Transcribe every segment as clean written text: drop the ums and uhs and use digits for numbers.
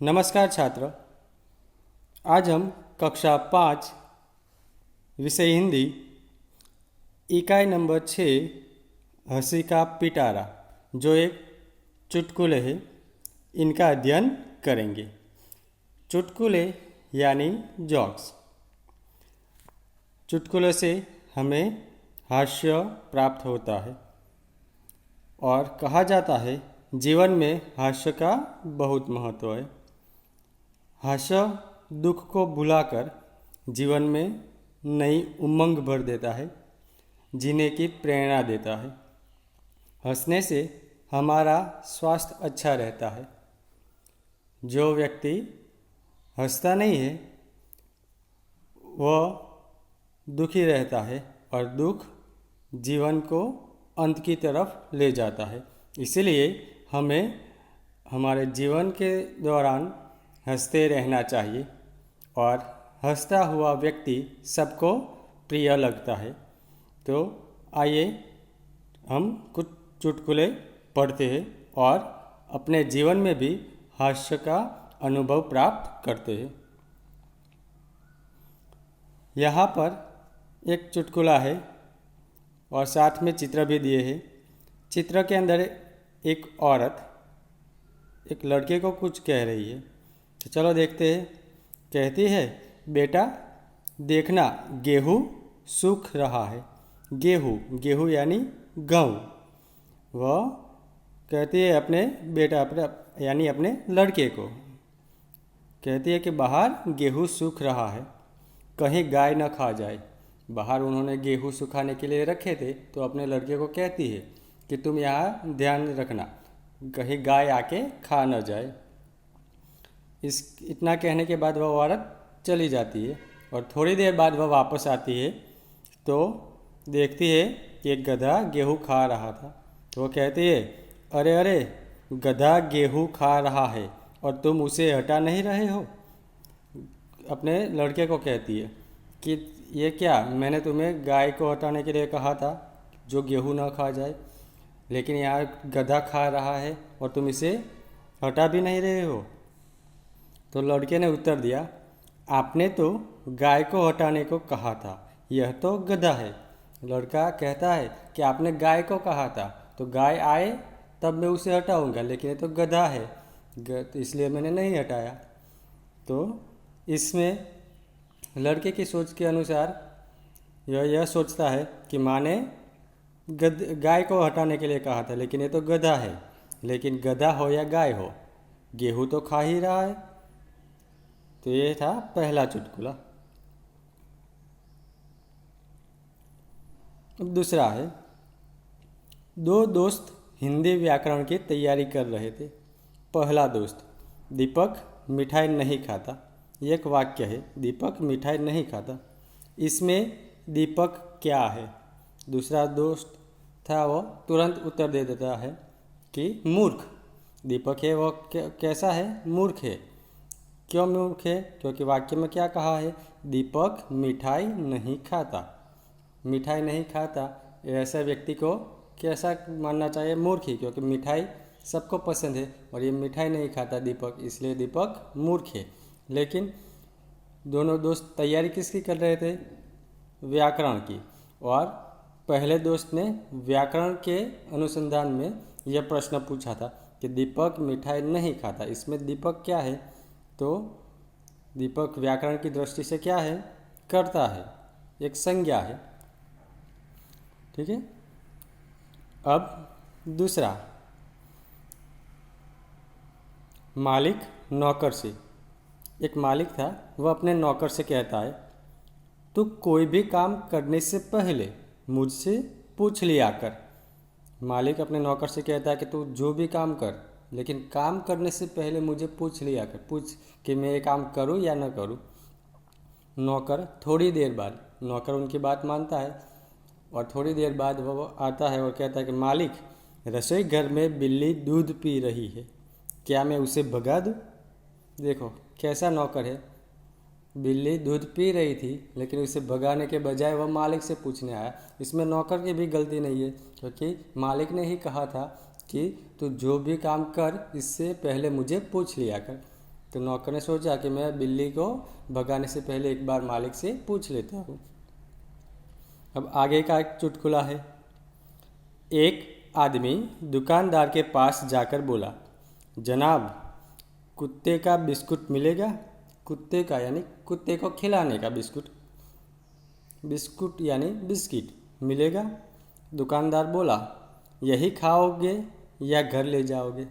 नमस्कार छात्र। आज हम कक्षा 5 विषय हिंदी इकाई नंबर 6 हंसी का पिटारा जो एक चुटकुले है इनका अध्ययन करेंगे। चुटकुले यानी जॉक्स। चुटकुले से हमें हास्य प्राप्त होता है और कहा जाता है जीवन में हास्य का बहुत महत्व है। हास्य दुख को भुलाकर जीवन में नई उमंग भर देता है, जीने की प्रेरणा देता है। हंसने से हमारा स्वास्थ्य अच्छा रहता है। जो व्यक्ति हंसता नहीं है वह दुखी रहता है और दुख जीवन को अंत की तरफ ले जाता है। इसलिए हमें हमारे जीवन के दौरान हंसते रहना चाहिए और हंसता हुआ व्यक्ति सबको प्रिय लगता है। तो आइए हम कुछ चुटकुले पढ़ते हैं और अपने जीवन में भी हास्य का अनुभव प्राप्त करते हैं। यहाँ पर एक चुटकुला है और साथ में चित्र भी दिए हैं। चित्र के अंदर एक औरत एक लड़के को कुछ कह रही है। तो चलो देखते हैं। कहती है, बेटा देखना गेहूँ सूख रहा है। गेहूँ यानी गेहूँ। वह कहती है अपने यानी अपने लड़के को कहती है कि बाहर गेहूँ सूख रहा है, कहीं गाय न खा जाए। बाहर उन्होंने गेहूँ सुखाने के लिए रखे थे, तो अपने लड़के को कहती है कि तुम यहाँ ध्यान रखना, कहीं गाय आके खा न जाए। इतना कहने के बाद वह औरत चली जाती है और थोड़ी देर बाद वह वापस आती है तो देखती है कि एक गधा गेहूँ खा रहा था। तो वो कहती है, अरे अरे गधा गेहूँ खा रहा है और तुम उसे हटा नहीं रहे हो। अपने लड़के को कहती है कि ये क्या, मैंने तुम्हें गाय को हटाने के लिए कहा था जो गेहूँ ना खा जाए, लेकिन यहाँ गधा खा रहा है और तुम इसे हटा भी नहीं रहे हो। तो लड़के ने उत्तर दिया, आपने तो गाय को हटाने को कहा था, यह तो गधा है। लड़का कहता है कि आपने गाय को कहा था, तो गाय आए तब मैं उसे हटाऊंगा, लेकिन ये तो गधा है इसलिए मैंने नहीं हटाया। तो इसमें लड़के की सोच के अनुसार यह सोचता है कि माँ ने गाय को हटाने के लिए कहा था, लेकिन ये तो गधा है। लेकिन गधा हो या गाय हो, गेहूँ तो खा ही रहा है। तो ये था पहला चुटकुला। अब दूसरा है, दो दोस्त हिंदी व्याकरण की तैयारी कर रहे थे। पहला दोस्त, दीपक मिठाई नहीं खाता। एक वाक्य है, दीपक मिठाई नहीं खाता। इसमें दीपक क्या है? दूसरा दोस्त था वो तुरंत उत्तर दे देता है कि मूर्ख। दीपक है वो कैसा है? मूर्ख है। क्यों मूर्ख है? क्योंकि वाक्य में क्या कहा है? दीपक मिठाई नहीं खाता। मिठाई नहीं खाता, ऐसा व्यक्ति को कैसा मानना चाहिए? मूर्ख ही, क्योंकि मिठाई सबको पसंद है और ये मिठाई नहीं खाता दीपक, इसलिए दीपक मूर्ख है। लेकिन दोनों दोस्त तैयारी किसकी कर रहे थे? व्याकरण की। और पहले दोस्त ने व्याकरण के अनुसंधान में यह प्रश्न पूछा था कि दीपक मिठाई नहीं खाता, इसमें दीपक क्या है? तो दीपक व्याकरण की दृष्टि से क्या है? कर्ता है, एक संज्ञा है। ठीक है। अब दूसरा, मालिक नौकर से। एक मालिक था, वह अपने नौकर से कहता है, तू कोई भी काम करने से पहले मुझसे पूछ लिया कर। मालिक अपने नौकर से कहता है कि तू जो भी काम कर, लेकिन काम करने से पहले मुझे पूछ लिया कर, पूछ कि मैं ये काम करूं या न करूं। नौकर थोड़ी देर बाद, नौकर उनकी बात मानता है और थोड़ी देर बाद वो आता है और कहता है कि मालिक, रसोई घर में बिल्ली दूध पी रही है, क्या मैं उसे भगा दूं? देखो कैसा नौकर है। बिल्ली दूध पी रही थी, लेकिन उसे भगाने के बजाय वह मालिक से पूछने आया। इसमें नौकर की भी गलती नहीं है, क्योंकि मालिक ने ही कहा था कि तू जो भी काम कर इससे पहले मुझे पूछ लिया कर। तो नौकर ने सोचा कि मैं बिल्ली को भगाने से पहले एक बार मालिक से पूछ लेता हूँ। अब आगे का एक चुटकुला है। एक आदमी दुकानदार के पास जाकर बोला, जनाब कुत्ते का बिस्कुट मिलेगा? कुत्ते का यानी कुत्ते को खिलाने का बिस्कुट, बिस्कुट यानी बिस्किट मिलेगा? दुकानदार बोला, यही खाओगे या घर ले जाओगे?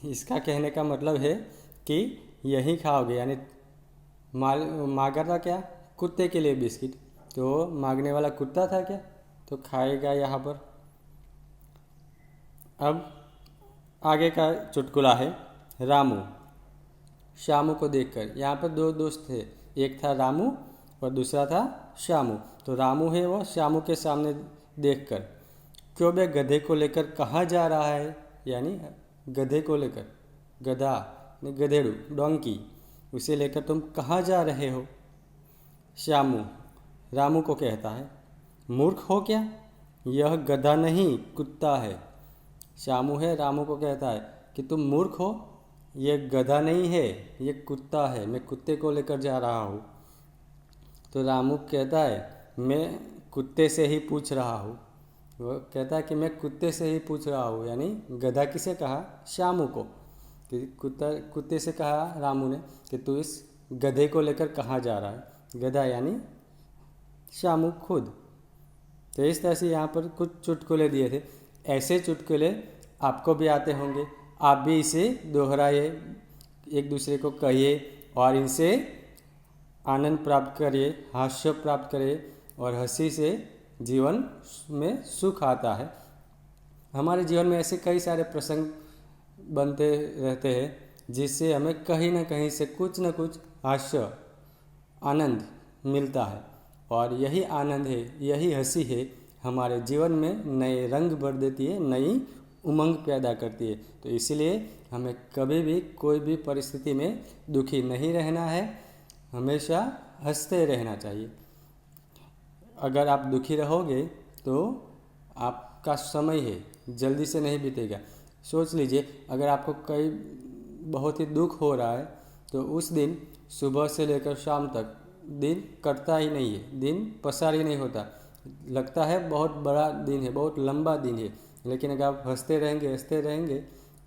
इसका कहने का मतलब है कि यही खाओगे, यानी मांगा था क्या? कुत्ते के लिए बिस्किट, तो मांगने वाला कुत्ता था क्या? तो खाएगा यहाँ पर। अब आगे का चुटकुला है। रामू श्यामू को देखकर, यहाँ पर दो दोस्त थे, एक था रामू और दूसरा था श्यामू। तो रामू है वो श्यामू के सामने देखकर, क्यों बे गधे को लेकर कहाँ जा रहा है? यानी गधे को लेकर, गधा गधेड़ू डोंकी, उसे लेकर तुम कहाँ जा रहे हो? श्यामू रामू को कहता है, मूर्ख हो क्या? यह गधा नहीं कुत्ता है। श्यामू है रामू को कहता है कि तुम मूर्ख हो, यह गधा नहीं है, ये कुत्ता है, मैं कुत्ते को लेकर जा रहा हूँ। तो रामू कहता है, मैं कुत्ते से ही पूछ रहा हूँ। वो कहता है कि मैं कुत्ते से ही पूछ रहा हूँ, यानी गधा किसे कहा? श्यामू को। कुत्ते से कहा रामू ने कि तू इस गधे को लेकर कहाँ जा रहा है? गधा यानी श्यामू खुद। तो इस तरह से यहाँ पर कुछ चुटकुले दिए थे। ऐसे चुटकुले आपको भी आते होंगे, आप भी इसे दोहराइए, एक दूसरे को कहिए और इनसे आनंद प्राप्त करिए, हास्य प्राप्त करिए, और हंसी से जीवन में सुख आता है। हमारे जीवन में ऐसे कई सारे प्रसंग बनते रहते हैं जिससे हमें कहीं ना कहीं से कुछ न कुछ हास्य आनंद मिलता है, और यही आनंद है, यही हंसी है, हमारे जीवन में नए रंग भर देती है, नई उमंग पैदा करती है। तो इसीलिए हमें कभी भी कोई भी परिस्थिति में दुखी नहीं रहना है, हमेशा हंसते रहना चाहिए। अगर आप दुखी रहोगे तो आपका समय है जल्दी से नहीं बीतेगा। सोच लीजिए, अगर आपको बहुत ही दुख हो रहा है तो उस दिन सुबह से लेकर शाम तक दिन कटता ही नहीं है, दिन पसार ही नहीं होता, लगता है बहुत बड़ा दिन है, बहुत लंबा दिन है। लेकिन अगर आप हंसते रहेंगे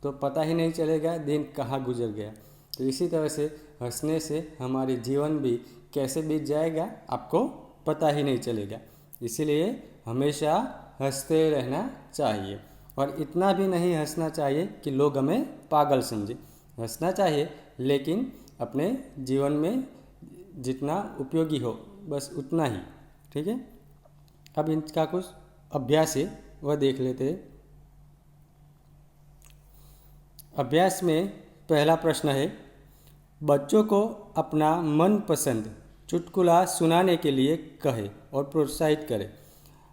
तो पता ही नहीं चलेगा दिन कहाँ गुजर गया। तो इसी तरह से हंसने से हमारे जीवन भी कैसे बीत जाएगा आपको पता ही नहीं चलेगा। इसीलिए हमेशा हंसते रहना चाहिए, और इतना भी नहीं हंसना चाहिए कि लोग हमें पागल समझे। हंसना चाहिए, लेकिन अपने जीवन में जितना उपयोगी हो बस उतना ही, ठीक है। अब इनका कुछ अभ्यास है वह देख लेते हैं। अभ्यास में पहला प्रश्न है, बच्चों को अपना मनपसंद चुटकुला सुनाने के लिए कहें और प्रोत्साहित करें।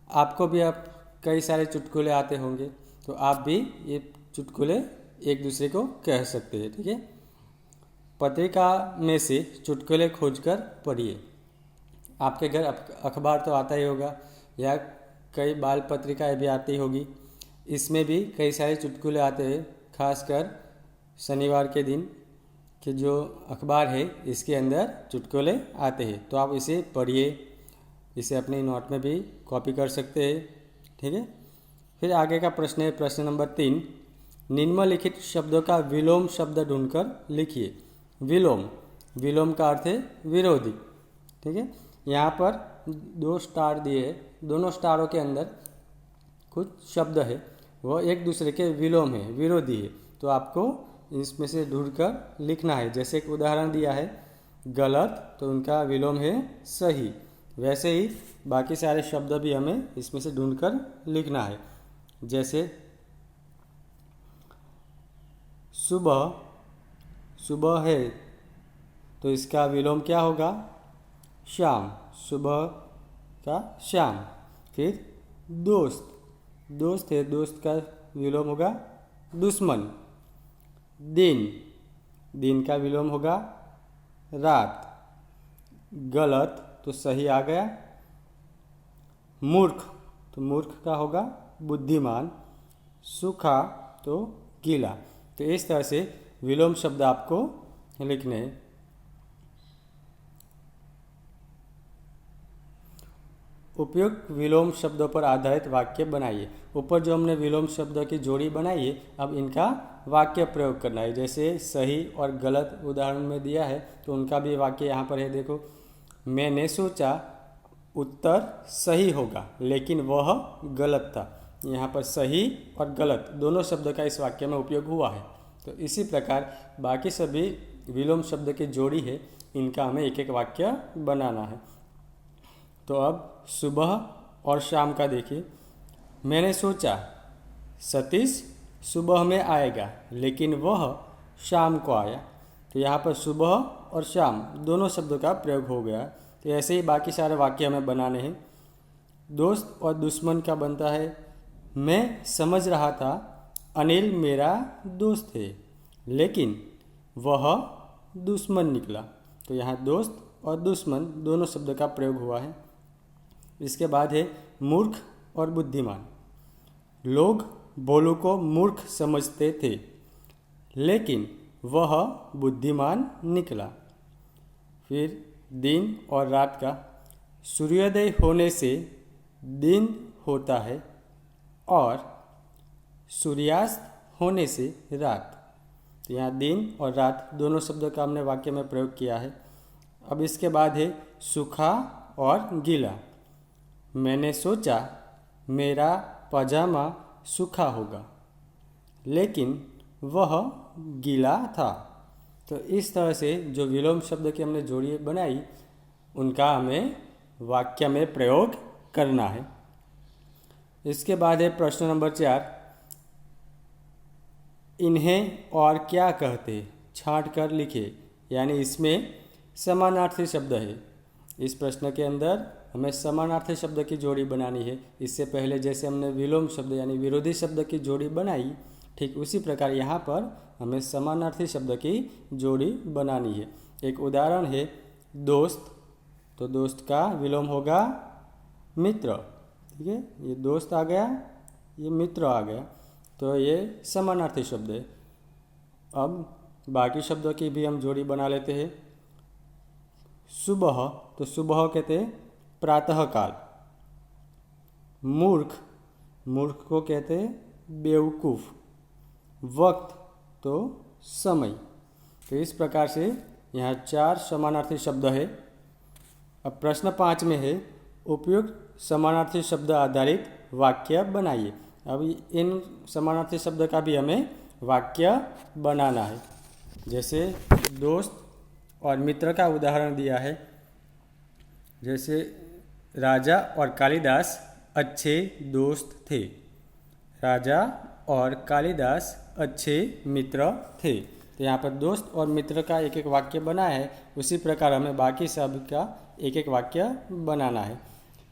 आपको भी अब कई सारे चुटकुले आते होंगे, तो आप भी ये चुटकुले एक दूसरे को कह सकते हैं, ठीक है। पत्रिका में से चुटकुले खोजकर पढ़िए। आपके घर अखबार तो आता ही होगा, या कई बाल पत्रिकाएं भी आती होगी, इसमें भी कई सारे चुटकुले आते हैं। खासकर शनिवार के दिन कि जो अखबार है इसके अंदर चुटकुले आते हैं, तो आप इसे पढ़िए, इसे अपने नोट में भी कॉपी कर सकते हैं, ठीक है। फिर आगे का प्रश्न है, प्रश्न नंबर 3, निम्नलिखित शब्दों का विलोम शब्द ढूंढकर लिखिए। विलोम का अर्थ है विरोधी, ठीक है। यहाँ पर 2 स्टार दिए हैं, दोनों स्टारों के अंदर कुछ शब्द है वो एक दूसरे के विलोम है, विरोधी है, तो आपको इसमें से ढूंढकर लिखना है। जैसे एक उदाहरण दिया है गलत, तो उनका विलोम है सही। वैसे ही बाकी सारे शब्द भी हमें इसमें से ढूंढकर लिखना है। जैसे सुबह है, तो इसका विलोम क्या होगा? शाम, सुबह का शाम। फिर दोस्त है, दोस्त का विलोम होगा दुश्मन। दिन का विलोम होगा रात। गलत तो सही आ गया। मूर्ख तो मूर्ख का होगा बुद्धिमान। सूखा तो गीला। तो इस तरह से विलोम शब्द आपको लिखने हैं। उपयुक्त विलोम शब्दों पर आधारित वाक्य बनाइए। ऊपर जो हमने विलोम शब्दों की जोड़ी बनाई है, अब इनका वाक्य प्रयोग करना है। जैसे सही और गलत उदाहरण में दिया है, तो उनका भी वाक्य यहाँ पर है। देखो, मैंने सोचा उत्तर सही होगा लेकिन वह गलत था। यहाँ पर सही और गलत दोनों शब्द का इस वाक्य में उपयोग हुआ है। तो इसी प्रकार बाकी सभी विलोम शब्द की जोड़ी है, इनका हमें एक एक वाक्य बनाना है। तो अब सुबह और शाम का देखिए। मैंने सोचा सतीश सुबह में आएगा लेकिन वह शाम को आया। तो यहाँ पर सुबह और शाम दोनों शब्दों का प्रयोग हो गया। तो ऐसे ही बाकी सारे वाक्य हमें बनाने हैं। दोस्त और दुश्मन का बनता है, मैं समझ रहा था अनिल मेरा दोस्त है लेकिन वह दुश्मन निकला। तो यहाँ दोस्त और दुश्मन दोनों शब्दों का प्रयोग हुआ है। इसके बाद है मूर्ख और बुद्धिमान। लोग भोलू को मूर्ख समझते थे लेकिन वह बुद्धिमान निकला। फिर दिन और रात का। सूर्योदय होने से दिन होता है और सूर्यास्त होने से रात। तो यहाँ दिन और रात दोनों शब्दों का हमने वाक्य में प्रयोग किया है। अब इसके बाद है सूखा और गीला। मैंने सोचा मेरा पजामा सूखा होगा लेकिन वह गीला था। तो इस तरह से जो विलोम शब्द की हमने जोड़ी बनाई, उनका हमें वाक्य में प्रयोग करना है। इसके बाद है प्रश्न नंबर 4। इन्हें और क्या कहते, छांट कर लिखे। यानी इसमें समानार्थी शब्द है। इस प्रश्न के अंदर हमें समानार्थी शब्द की जोड़ी बनानी है। इससे पहले जैसे हमने विलोम शब्द यानी विरोधी शब्द की जोड़ी बनाई, ठीक उसी प्रकार यहाँ पर हमें समानार्थी शब्द की जोड़ी बनानी है। एक उदाहरण है दोस्त। तो दोस्त का विलोम होगा मित्र। ठीक है, ये दोस्त आ गया, ये मित्र आ गया, तो ये समानार्थी शब्द है। अब बाकी शब्दों की भी हम जोड़ी बना लेते हैं। सुबह, तो सुबह कहते हैं प्रातःकाल। मूर्ख, मूर्ख को कहते हैं बेवकूफ़। वक्त, तो समय। तो इस प्रकार से यहाँ 4 समानार्थी शब्द है। अब प्रश्न 5 में है उपयुक्त समानार्थी शब्द आधारित वाक्य बनाइए। अब इन समानार्थी शब्द का भी हमें वाक्य बनाना है। जैसे दोस्त और मित्र का उदाहरण दिया है। जैसे राजा और कालिदास अच्छे दोस्त थे। राजा और कालिदास अच्छे मित्र थे। तो यहाँ पर दोस्त और मित्र का एक एक वाक्य बना है। उसी प्रकार हमें बाकी सब का एक एक वाक्य बनाना है।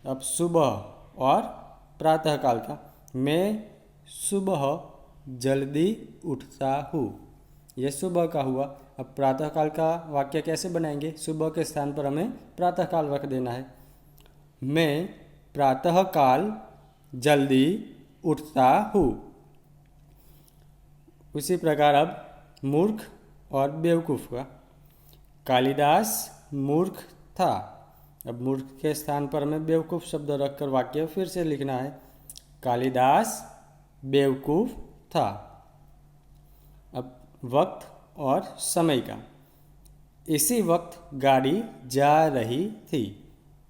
अब सुबह और प्रातःकाल का। मैं सुबह जल्दी उठता हूँ, यह सुबह का हुआ। अब प्रातःकाल का वाक्य कैसे बनाएंगे? सुबह के स्थान पर हमें प्रातःकाल रख देना है। मैं प्रातःकाल जल्दी उठता हूँ। उसी प्रकार अब मूर्ख और बेवकूफ़ का। कालिदास मूर्ख था। अब मूर्ख के स्थान पर हमें बेवकूफ़ शब्द रखकर वाक्य फिर से लिखना है। कालिदास बेवकूफ़ था। अब वक्त और समय का। इसी वक्त गाड़ी जा रही थी,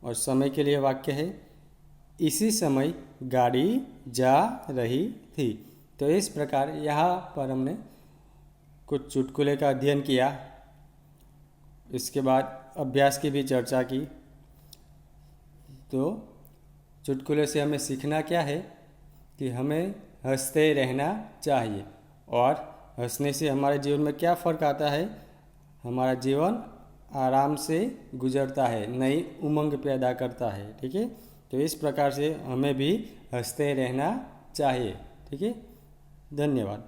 और समय के लिए वाक्य है इसी समय गाड़ी जा रही थी। तो इस प्रकार यहाँ पर हमने कुछ चुटकुले का अध्ययन किया। इसके बाद अभ्यास की भी चर्चा की। तो चुटकुले से हमें सीखना क्या है कि हमें हंसते रहना चाहिए। और हंसने से हमारे जीवन में क्या फ़र्क आता है? हमारा जीवन आराम से गुजरता है, नई उमंग पैदा करता है। ठीक है, तो इस प्रकार से हमें भी हंसते रहना चाहिए। ठीक है, धन्यवाद।